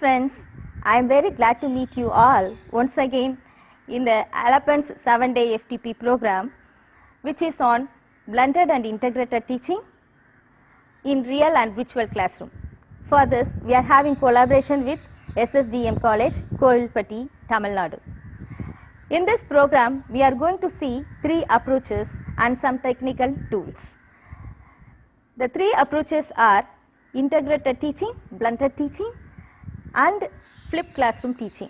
friends, I am very glad to meet you all once again in the Alapens 7-day FTP program, which is on blended and integrated teaching in real and virtual classroom. For this, we are having collaboration with SSDM College, Kovilpatti, Tamil Nadu. In this program, we are going to see 3 approaches and some technical tools. The 3 approaches are integrated teaching, blended teaching and flipped classroom teaching.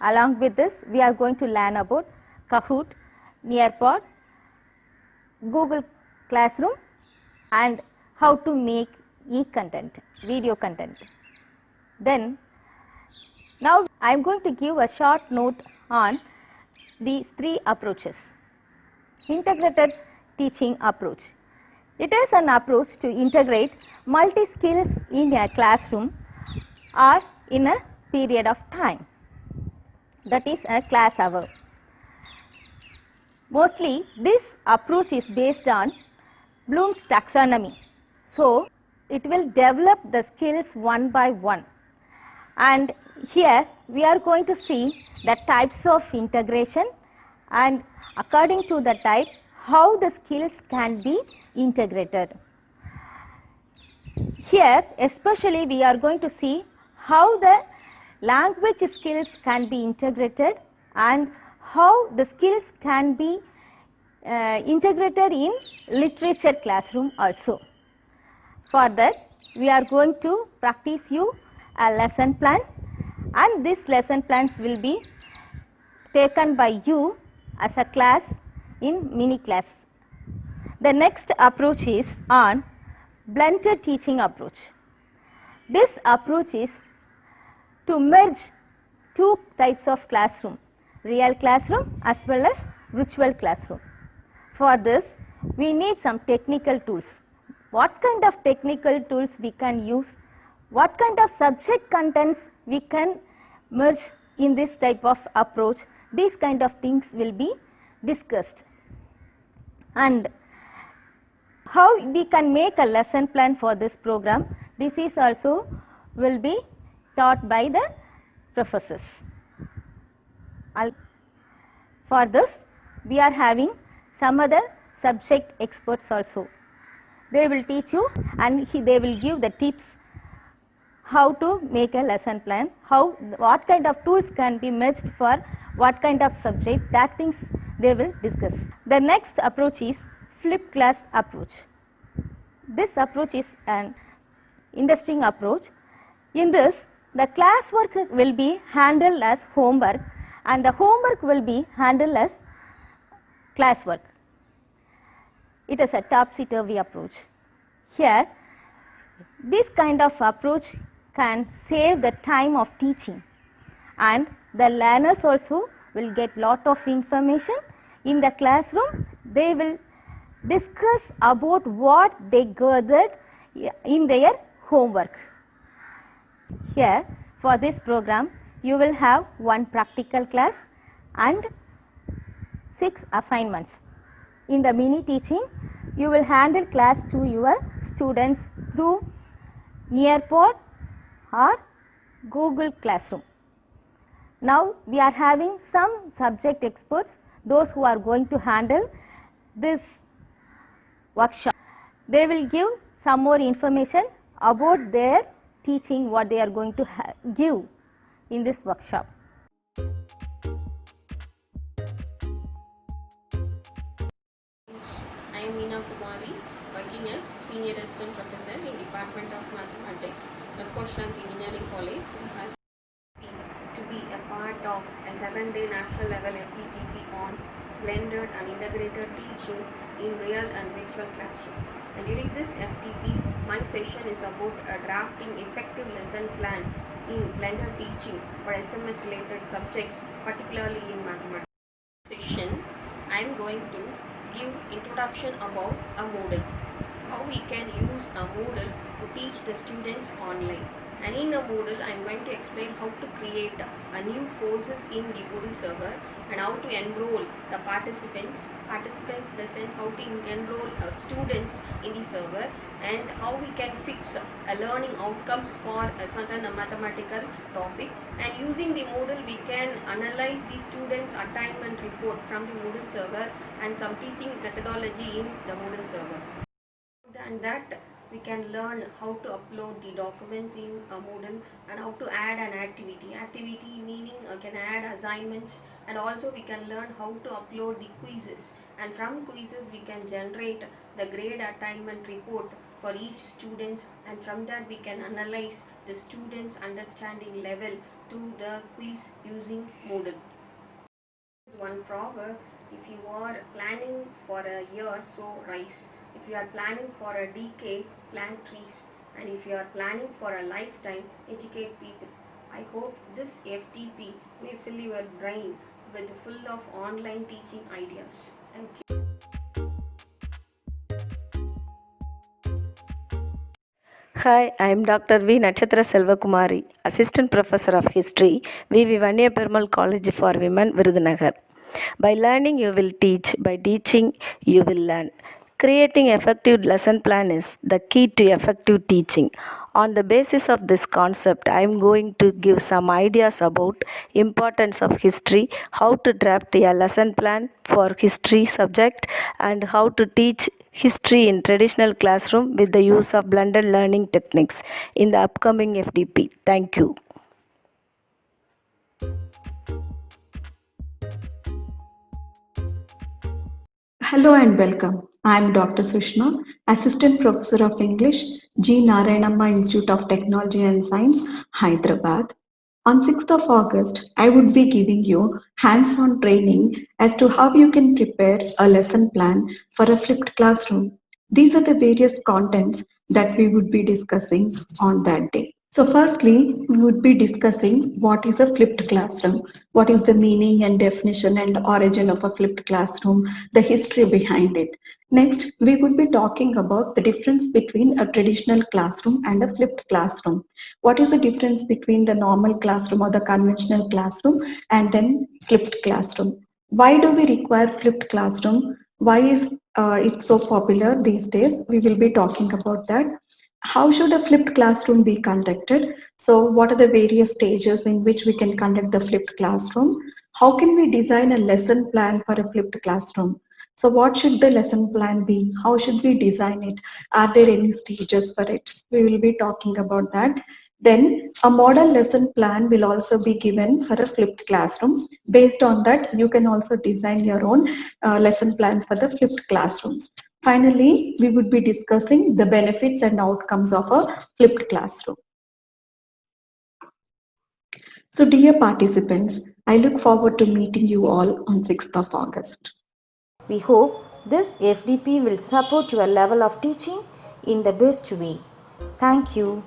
Along with this, we are going to learn about Kahoot, Nearpod, Google Classroom and how to make e-content, video content. Then, now I am going to give a short note on these 3 approaches. Integrated teaching approach. It is an approach to integrate multi-skills in a classroom or in a period of time, that is a class hour. Mostly this approach is based on Bloom's taxonomy. So, it will develop the skills one by one, and here we are going to see the types of integration and according to the type how the skills can be integrated. Here especially we are going to see how the language skills can be integrated and how the skills can be integrated in literature classroom also. For that, we are going to practice you a lesson plan, and this lesson plans will be taken by you as a class in mini class. The next approach is on blended teaching approach. This approach is to merge 2 types of classroom, real classroom as well as virtual classroom. For this, we need some technical tools. What kind of technical tools we can use, what kind of subject contents we can merge in this type of approach, these kind of things will be discussed. And how we can make a lesson plan for this program, this is also will be taught by the professors. For this, we are having some other subject experts also. They will teach you and they will give the tips how to make a lesson plan, what kind of tools can be merged for what kind of subject, that things they will discuss. The next approach is flipped class approach. This approach is an interesting approach. In this, the classwork will be handled as homework and the homework will be handled as classwork. It is a topsy-turvy approach. Here, this kind of approach can save the time of teaching, and the learners also will get lot of information in the classroom. They will discuss about what they gathered in their homework. Here, for this program, you will have 1 practical class and 6 assignments. In the mini teaching, you will handle class to your students through Nearpod or Google Classroom. Now, we are having some subject experts, those who are going to handle this workshop. They will give some more information about their teaching, what they are going to give in this workshop. I am Meena Kumari, working as Senior Assistant Professor in Department of Mathematics at Koshlank Engineering College. Has to be a part of a 7-day national level FTTP on blended and integrated teaching in real and virtual classroom. And during this FTP, my session is about drafting effective lesson plan in blended teaching for SMS related subjects, particularly in mathematics. Session, I am going to give introduction about a Moodle, how we can use a Moodle to teach the students online, And in a Moodle, I am going to explain how to create a new courses in the Moodle server and how to enroll the participants in the sense how to enroll students in the server, and how we can fix learning outcomes for a certain mathematical topic. And using the Moodle, we can analyze the students assignment report from the Moodle server and some teaching methodology in the Moodle server. Than that, we can learn how to upload the documents in a Moodle and how to add an activity meaning can add assignments, and also we can learn how to upload the quizzes, and from quizzes we can generate the grade attainment report for each students, and from that we can analyze the students understanding level through the quiz using Moodle. One proverb: if you are planning for a year, sow rice. If you are planning for a decade, plant trees. And if you are planning for a lifetime, educate people. I hope this FTP may fill your brain with full of online teaching ideas. Thank you. Hi, I am Dr. V. Natchatra Selvakumari, Assistant Professor of History, V.V. Vanniya Perumal College for Women, Virudhunagar. By learning, you will teach. By teaching, you will learn. Creating effective lesson plan is the key to effective teaching. On the basis of this concept, I am going to give some ideas about importance of history, how to draft a lesson plan for history subject, and how to teach history in traditional classroom with the use of blended learning techniques in the upcoming FDP. Thank you. Hello and welcome. I am Dr. Sushma, Assistant Professor of English, G. Narayanamma Institute of Technology and Science, Hyderabad. On 6th of August, I would be giving you hands-on training as to how you can prepare a lesson plan for a flipped classroom. These are the various contents that we would be discussing on that day. So firstly, we would be discussing what is a flipped classroom, what is the meaning and definition and origin of a flipped classroom, the history behind it. Next, we would be talking about the difference between a traditional classroom and a flipped classroom. What is the difference between the normal classroom or the conventional classroom and then flipped classroom? Why do we require flipped classroom? Why is it so popular these days? We will be talking about that. How should a flipped classroom be conducted? So what are the various stages in which we can conduct the flipped classroom? How can we design a lesson plan for a flipped classroom? So what should the lesson plan be? How should we design it? Are there any stages for it? We will be talking about that. Then a model lesson plan will also be given for a flipped classroom. Based on that, you can also design your own lesson plans for the flipped classrooms. Finally, we would be discussing the benefits and outcomes of a flipped classroom. So dear participants, I look forward to meeting you all on 6th of August. We hope this FDP will support your level of teaching in the best way. Thank you.